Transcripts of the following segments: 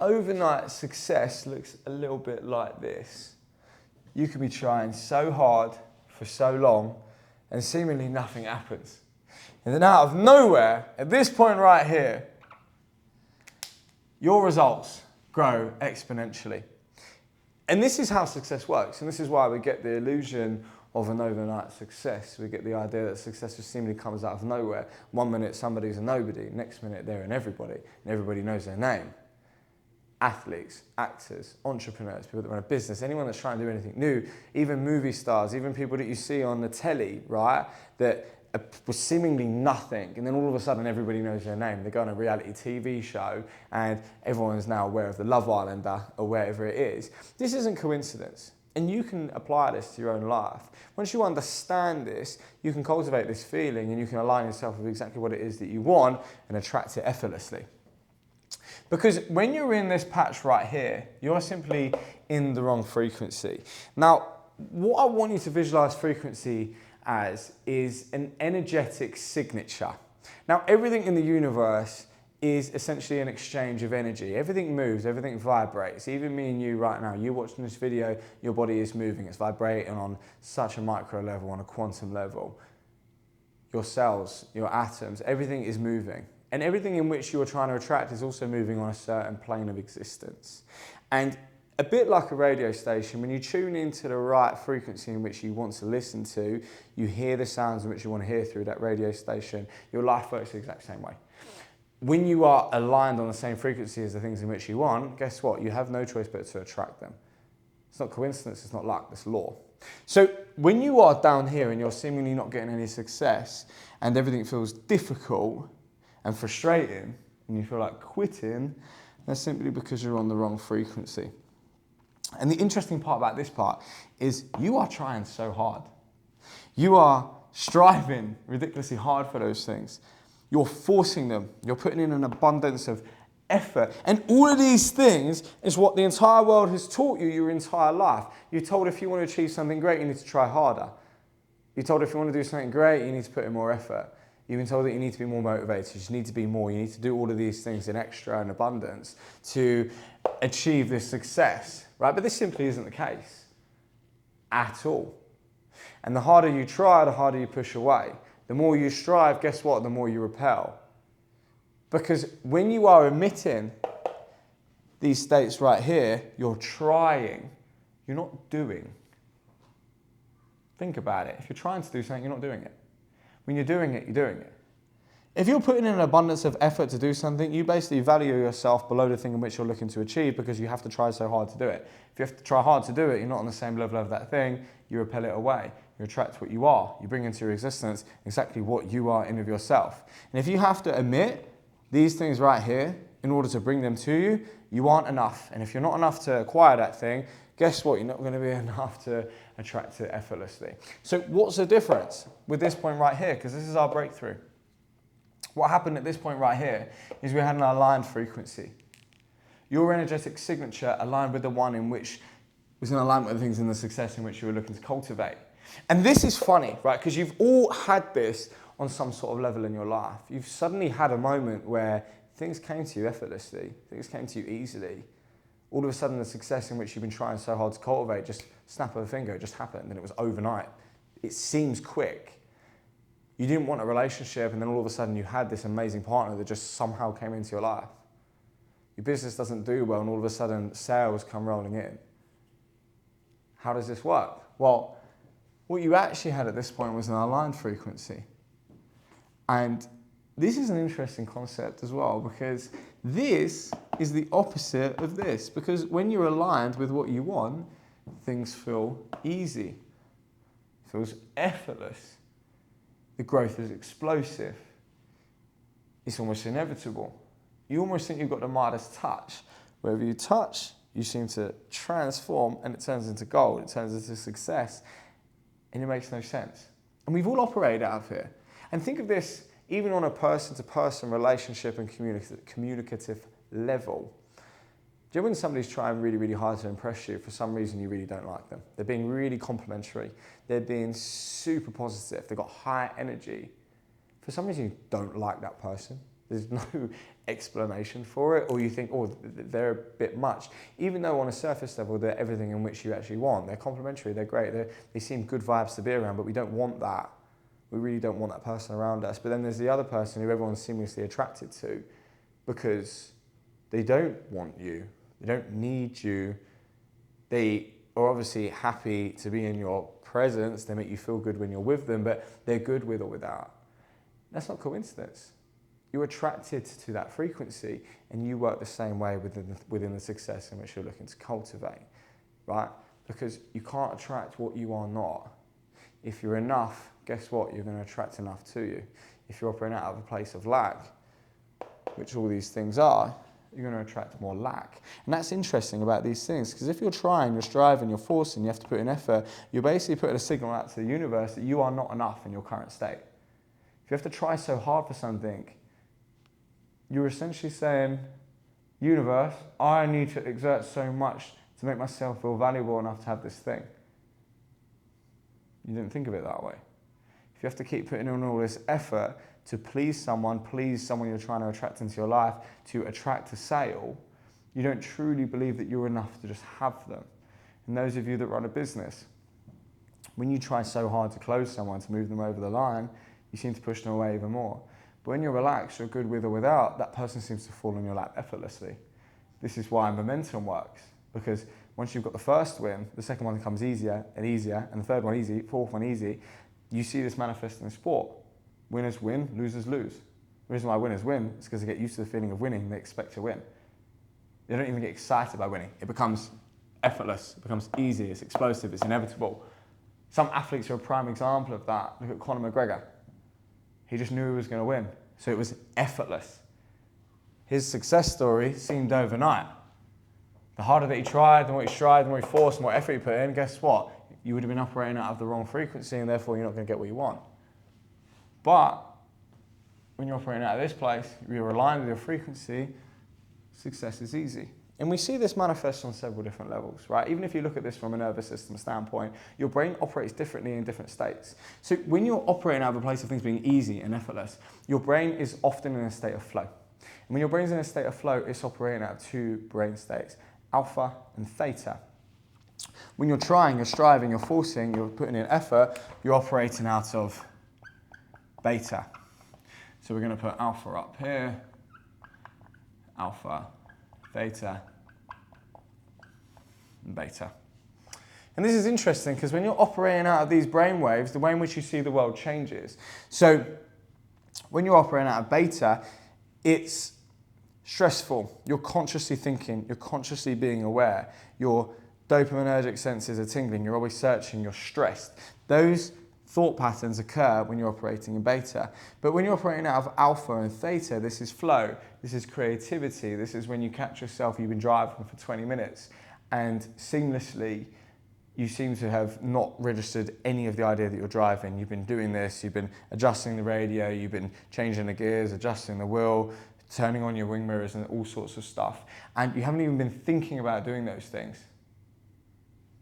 overnight success looks a little bit like this. You can be trying so hard for so long and seemingly nothing happens. And then out of nowhere, at this point right here, your results grow exponentially. And this is how success works. And this is why we get the illusion of an overnight success. We get the idea that success just seemingly comes out of nowhere. One minute somebody's a nobody, next minute they're an everybody, and everybody knows their name. Athletes, actors, entrepreneurs, people that run a business, anyone that's trying to do anything new, even movie stars, even people that you see on the telly, right, that was seemingly nothing, and then all of a sudden everybody knows their name. They go on a reality TV show and everyone's now aware of the Love Islander or wherever it is. This isn't coincidence, and you can apply this to your own life. Once you understand this, you can cultivate this feeling and you can align yourself with exactly what it is that you want and attract it effortlessly. Because when you're in this patch right here, you're simply in the wrong frequency. Now, what I want you to visualize frequency as is an energetic signature. Now, everything in the universe is essentially an exchange of energy. Everything moves, everything vibrates. Even me and you right now, you watching this video, your body is moving. It's vibrating on such a micro level, on a quantum level. Your cells, your atoms, everything is moving. And everything in which you're trying to attract is also moving on a certain plane of existence. And a bit like a radio station, when you tune into the right frequency in which you want to listen to, you hear the sounds in which you want to hear through that radio station, your life works the exact same way. When you are aligned on the same frequency as the things in which you want, guess what? You have no choice but to attract them. It's not coincidence, it's not luck, it's law. So when you are down here and you're seemingly not getting any success and everything feels difficult and frustrating, and you feel like quitting, that's simply because you're on the wrong frequency. And the interesting part about this part is you are trying so hard. You are striving ridiculously hard for those things. You're forcing them. You're putting in an abundance of effort. And all of these things is what the entire world has taught you your entire life. You're told if you want to achieve something great, you need to try harder. You're told if you want to do something great, you need to put in more effort. You've been told that you need to be more motivated, you need to be more, you need to do all of these things in extra and abundance to achieve this success, right? But this simply isn't the case at all. And the harder you try, the harder you push away. The more you strive, guess what? The more you repel. Because when you are emitting these states right here, you're trying, you're not doing. Think about it. If you're trying to do something, you're not doing it. When you're doing it, you're doing it. If you're putting in an abundance of effort to do something, you basically value yourself below the thing in which you're looking to achieve because you have to try so hard to do it. If you have to try hard to do it, you're not on the same level of that thing, you repel it away. You attract what you are. You bring into your existence exactly what you are in of yourself. And if you have to emit these things right here in order to bring them to you, you aren't enough. And if you're not enough to acquire that thing, guess what? You're not going to be enough to attract it effortlessly. So what's the difference with this point right here? Because this is our breakthrough. What happened at this point right here is we had an aligned frequency. Your energetic signature aligned with the one in which was in alignment with the things in the success in which you were looking to cultivate. And this is funny, right? Because you've all had this on some sort of level in your life. You've suddenly had a moment where things came to you effortlessly, things came to you easily. All of a sudden, the success in which you've been trying so hard to cultivate, just snap of a finger, it just happened, and it was overnight. It seems quick. You didn't want a relationship, and then all of a sudden you had this amazing partner that just somehow came into your life. Your business doesn't do well, and all of a sudden sales come rolling in. How does this work? Well, what you actually had at this point was an aligned frequency. And this is an interesting concept as well, because this is the opposite of this. Because when you're aligned with what you want, things feel easy. It feels effortless. The growth is explosive. It's almost inevitable. You almost think you've got the Midas touch. Wherever you touch, you seem to transform and it turns into gold. It turns into success. And it makes no sense. And we've all operated out of here. And think of this even on a person-to-person relationship and communicative level. Do you know when somebody's trying really, really hard to impress you, for some reason you really don't like them? They're being really complimentary. They're being super positive. They've got high energy. For some reason you don't like that person. There's no explanation for it, or you think, oh, they're a bit much. Even though on a surface level, they're everything in which you actually want. They're complementary, they're great, they seem good vibes to be around, but we don't want that. We really don't want that person around us. But then there's the other person who everyone's seamlessly attracted to because they don't want you, they don't need you, they are obviously happy to be in your presence, they make you feel good when you're with them, but they're good with or without. That's not coincidence. You're attracted to that frequency and you work the same way within the success in which you're looking to cultivate, right? Because you can't attract what you are not. If you're enough, guess what? You're going to attract enough to you. If you're operating out of a place of lack, which all these things are, you're going to attract more lack. And that's interesting about these things, because if you're trying, you're striving, you're forcing, you have to put in effort, you're basically putting a signal out to the universe that you are not enough in your current state. If you have to try so hard for something, you're essentially saying, universe, I need to exert so much to make myself feel valuable enough to have this thing. You didn't think of it that way. If you have to keep putting in all this effort to please someone you're trying to attract into your life, to attract a sale, you don't truly believe that you're enough to just have them. And those of you that run a business, when you try so hard to close someone, to move them over the line, you seem to push them away even more. But when you're relaxed, you're good with or without, that person seems to fall in your lap effortlessly. This is why momentum works, because once you've got the first win, the second one comes easier, and the third one easy, fourth one easy. You see this manifest in sport. Winners win, losers lose. The reason why winners win is because they get used to the feeling of winning, they expect to win. They don't even get excited by winning. It becomes effortless, it becomes easy, it's explosive, it's inevitable. Some athletes are a prime example of that. Look at Conor McGregor. He just knew he was going to win, so it was effortless. His success story seemed overnight. The harder that he tried, the more he strived, the more he forced, the more effort he put in, guess what? You would have been operating out of the wrong frequency and therefore you're not going to get what you want. But when you're operating out of this place, you're aligned with your frequency, success is easy. And we see this manifest on several different levels, right? Even if you look at this from a nervous system standpoint, your brain operates differently in different states. So when you're operating out of a place of things being easy and effortless, your brain is often in a state of flow. And when your brain's in a state of flow, it's operating out of two brain states, alpha and theta. When you're trying, you're striving, you're forcing, you're putting in effort, you're operating out of beta. So we're going to put alpha up here, alpha, theta, and beta. And this is interesting because when you're operating out of these brain waves, the way in which you see the world changes. So when you're operating out of beta, it's stressful. You're consciously thinking, you're consciously being aware. Your dopaminergic senses are tingling, you're always searching, you're stressed. Those thought patterns occur when you're operating in beta. But when you're operating out of alpha and theta, this is flow, this is creativity, this is when you catch yourself, you've been driving for 20 minutes and seamlessly you seem to have not registered any of the idea that you're driving. You've been doing this, you've been adjusting the radio, you've been changing the gears, adjusting the wheel, turning on your wing mirrors and all sorts of stuff. And you haven't even been thinking about doing those things.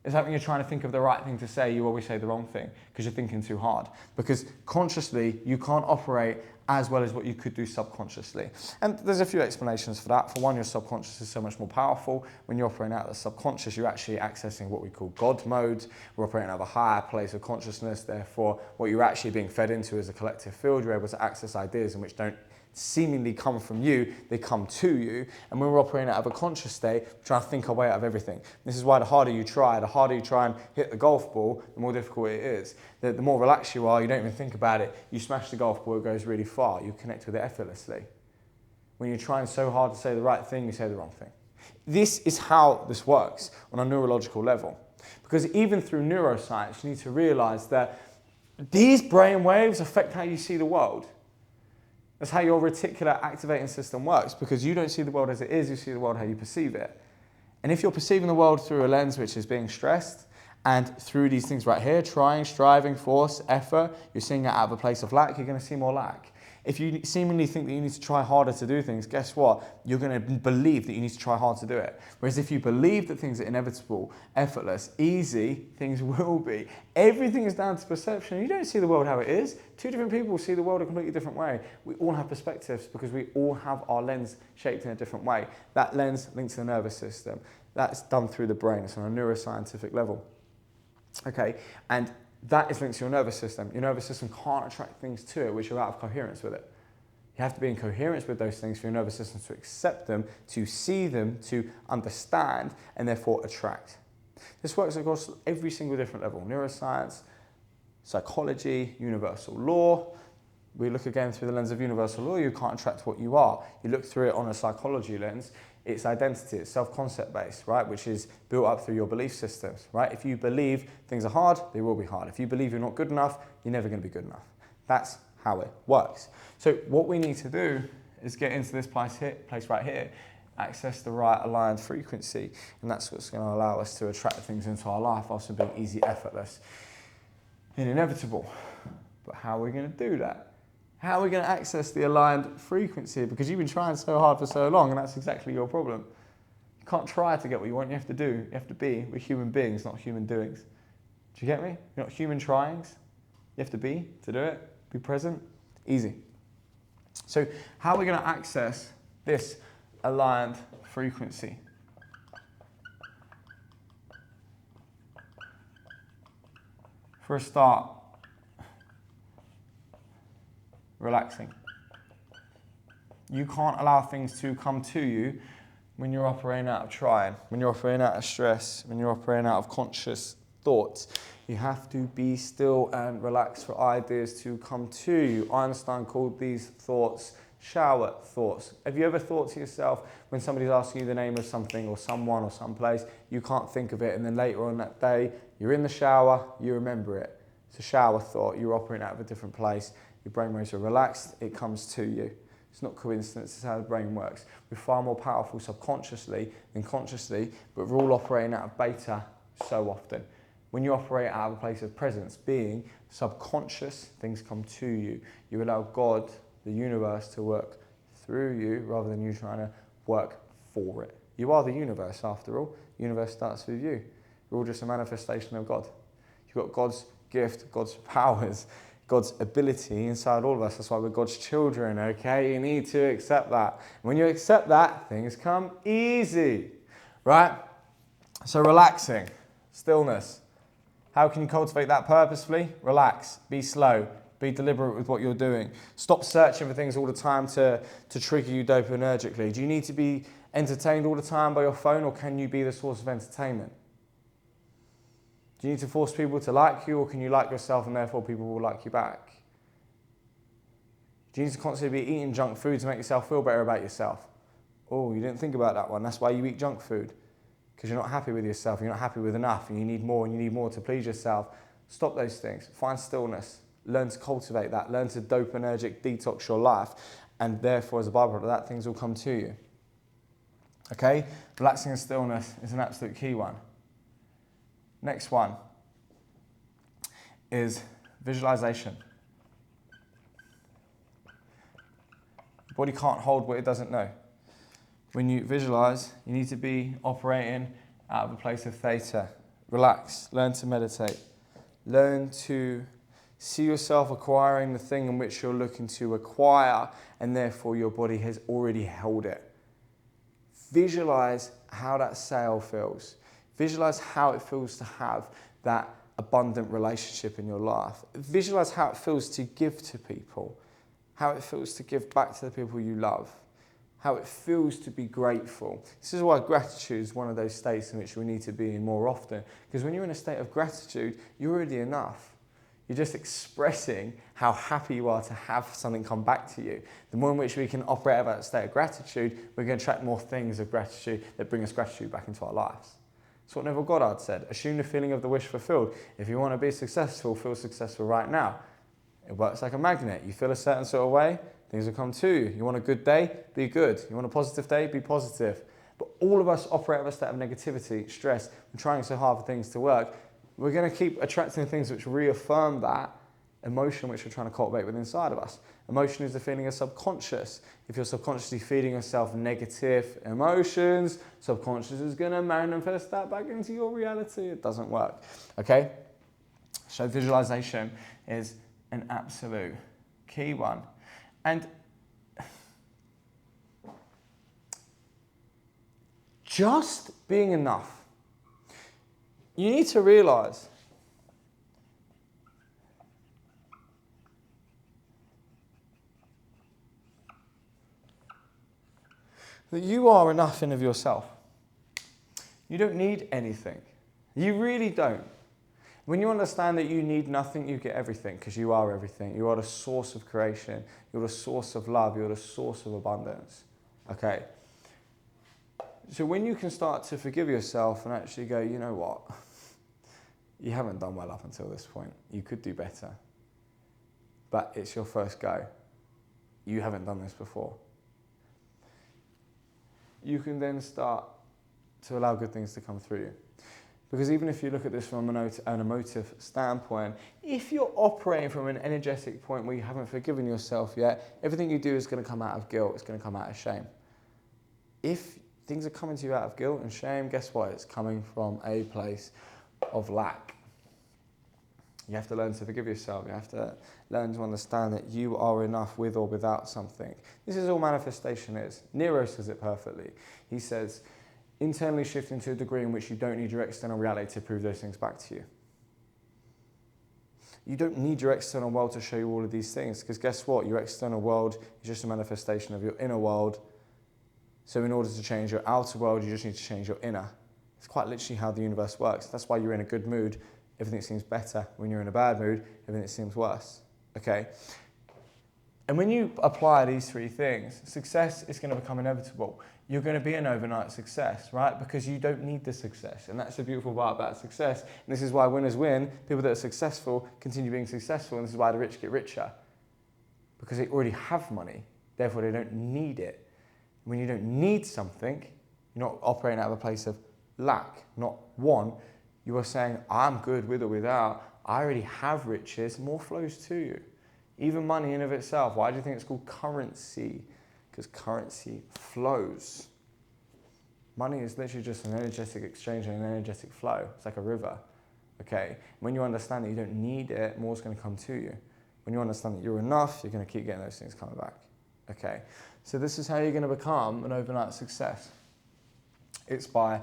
It's like when you're trying to think of the right thing to say, you always say the wrong thing because you're thinking too hard. Because consciously, you can't operate as well as what you could do subconsciously. And there's a few explanations for that. For one, your subconscious is so much more powerful. When you're operating out of the subconscious, you're actually accessing what we call God mode. We're operating out of a higher place of consciousness. Therefore, what you're actually being fed into is a collective field. You're able to access ideas in which don't seemingly come from you, they come to you. And when we're operating out of a conscious state, we're trying to think our way out of everything. This is why the harder you try and hit the golf ball, the more difficult it is. The more relaxed you are, you don't even think about it. You smash the golf ball, it goes really far. You connect with it effortlessly. When you're trying so hard to say the right thing, you say the wrong thing. This is how this works on a neurological level. Because even through neuroscience, you need to realize that these brain waves affect how you see the world. That's how your reticular activating system works, because you don't see the world as it is, you see the world how you perceive it. And if you're perceiving the world through a lens which is being stressed, and through these things right here, trying, striving, force, effort, you're seeing it out of a place of lack, you're going to see more lack. If you seemingly think that you need to try harder to do things, guess what? You're going to believe that you need to try hard to do it. Whereas if you believe that things are inevitable, effortless, easy, things will be. Everything is down to perception. You don't see the world how it is. Two different people see the world a completely different way. We all have perspectives because we all have our lens shaped in a different way. That lens links to the nervous system. That's done through the brain. It's on a neuroscientific level. Okay, and that is linked to your nervous system. Your nervous system can't attract things to it which are out of coherence with it. You have to be in coherence with those things for your nervous system to accept them, to see them, to understand, and therefore attract. This works across every single different level. Neuroscience, psychology, universal law. We look again through the lens of universal law. You can't attract what you are. You look through it on a psychology lens. It's identity, it's self-concept based, right? Which is built up through your belief systems, right? If you believe things are hard, they will be hard. If you believe you're not good enough, you're never going to be good enough. That's how it works. So what we need to do is get into this place right here, access the right aligned frequency, and that's what's going to allow us to attract things into our life whilst being easy, effortless, and inevitable. But how are we going to do that? How are we going to access the aligned frequency? Because you've been trying so hard for so long, and that's exactly your problem. You can't try to get what you want, you have to do. You have to be. We're human beings, not human doings. Do you get me? You're not human tryings. You have to be to do it. Be present. Easy. So how are we going to access this aligned frequency? For a start, relaxing. You can't allow things to come to you when you're operating out of trying, when you're operating out of stress, when you're operating out of conscious thoughts. You have to be still and relax for ideas to come to you. Einstein called these thoughts shower thoughts. Have you ever thought to yourself, when somebody's asking you the name of something or someone or someplace, you can't think of it, and then later on that day, you're in the shower, you remember it. It's a shower thought, you're operating out of a different place. Your brainwaves are relaxed, it comes to you. It's not coincidence, it's how the brain works. We're far more powerful subconsciously than consciously, but we're all operating out of beta so often. When you operate out of a place of presence, being subconscious, things come to you. You allow God, the universe, to work through you rather than you trying to work for it. You are the universe after all. The universe starts with you. You're all just a manifestation of God. You've got God's gift, God's powers, God's ability inside all of us. That's why we're God's children, okay? You need to accept that. When you accept that, things come easy, right? So relaxing, stillness. How can you cultivate that purposefully? Relax, be slow, be deliberate with what you're doing. Stop searching for things all the time to trigger you dopaminergically. Do you need to be entertained all the time by your phone, or can you be the source of entertainment? Do you need to force people to like you, or can you like yourself and therefore people will like you back? Do you need to constantly be eating junk food to make yourself feel better about yourself? Oh, you didn't think about that one. That's why you eat junk food. Because you're not happy with yourself, you're not happy with enough, and you need more to please yourself. Stop those things. Find stillness. Learn to cultivate that. Learn to dopaminergic detox your life, and therefore, as a byproduct of that, things will come to you. Okay? Relaxing and stillness is an absolute key one. Next one is visualization. The body can't hold what it doesn't know. When you visualize, you need to be operating out of a place of theta. Relax, learn to meditate. Learn to see yourself acquiring the thing in which you're looking to acquire, and therefore your body has already held it. Visualize how that sale feels. Visualize how it feels to have that abundant relationship in your life. Visualize how it feels to give to people, how it feels to give back to the people you love, how it feels to be grateful. This is why gratitude is one of those states in which we need to be in more often, because when you're in a state of gratitude, you're already enough. You're just expressing how happy you are to have something come back to you. The more in which we can operate out of that state of gratitude, we're going to attract more things of gratitude that bring us gratitude back into our lives. That's what Neville Goddard said. Assume the feeling of the wish fulfilled. If you want to be successful, feel successful right now. It works like a magnet. You feel a certain sort of way, things will come to you. You want a good day? Be good. You want a positive day? Be positive. But all of us operate out of a state of negativity, stress, and trying so hard for things to work. We're going to keep attracting things which reaffirm that, emotion which we're trying to cultivate within inside of us. Emotion is the feeling of subconscious. If you're subconsciously feeding yourself negative emotions, subconscious is going to manifest that back into your reality. It doesn't work. Okay? So visualization is an absolute key one. And just being enough. You need to realize that you are enough in of yourself. You don't need anything. You really don't. When you understand that you need nothing, you get everything, because you are everything. You are the source of creation. You're the source of love. You're the source of abundance. Okay? So when you can start to forgive yourself and actually go, you know what? You haven't done well up until this point. You could do better. But it's your first go. You haven't done this before. You can then start to allow good things to come through you. Because even if you look at this from an emotive standpoint, if you're operating from an energetic point where you haven't forgiven yourself yet, everything you do is going to come out of guilt, it's going to come out of shame. If things are coming to you out of guilt and shame, guess what? It's coming from a place of lack. You have to learn to forgive yourself. You have to learn to understand that you are enough with or without something. This is all manifestation is. Nero says it perfectly. He says, internally shifting to a degree in which you don't need your external reality to prove those things back to you. You don't need your external world to show you all of these things, because guess what? Your external world is just a manifestation of your inner world. So in order to change your outer world, you just need to change your inner. It's quite literally how the universe works. That's why you're in a good mood, everything seems better. When you're in a bad mood, everything seems worse. Okay? And when you apply these three things, success is going to become inevitable. You're going to be an overnight success, right? Because you don't need the success. And that's the beautiful part about success. And this is why winners win. People that are successful continue being successful. And this is why the rich get richer. Because they already have money. Therefore, they don't need it. When you don't need something, you're not operating out of a place of lack, not want. You are saying, I'm good with or without. I already have riches. More flows to you. Even money in of itself. Why do you think it's called currency? Because currency flows. Money is literally just an energetic exchange and an energetic flow. It's like a river. Okay? When you understand that you don't need it, more's going to come to you. When you understand that you're enough, you're going to keep getting those things coming back. Okay? So this is how you're going to become an overnight success. It's by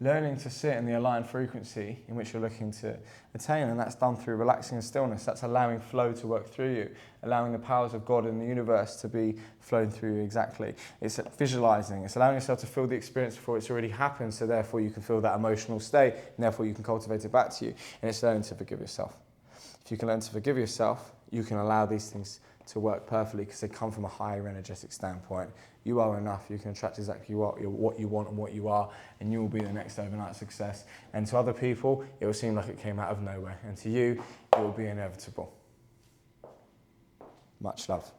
learning to sit in the aligned frequency in which you're looking to attain, and that's done through relaxing and stillness. That's allowing flow to work through you, allowing the powers of God in the universe to be flowing through you exactly. It's visualizing. It's allowing yourself to feel the experience before it's already happened, so therefore you can feel that emotional state, and therefore you can cultivate it back to you. And it's learning to forgive yourself. If you can learn to forgive yourself, you can allow these things to work perfectly because they come from a higher energetic standpoint. You are enough. You can attract exactly what you want and what you are, and you will be the next overnight success. And to other people, it will seem like it came out of nowhere. And to you, it will be inevitable. Much love.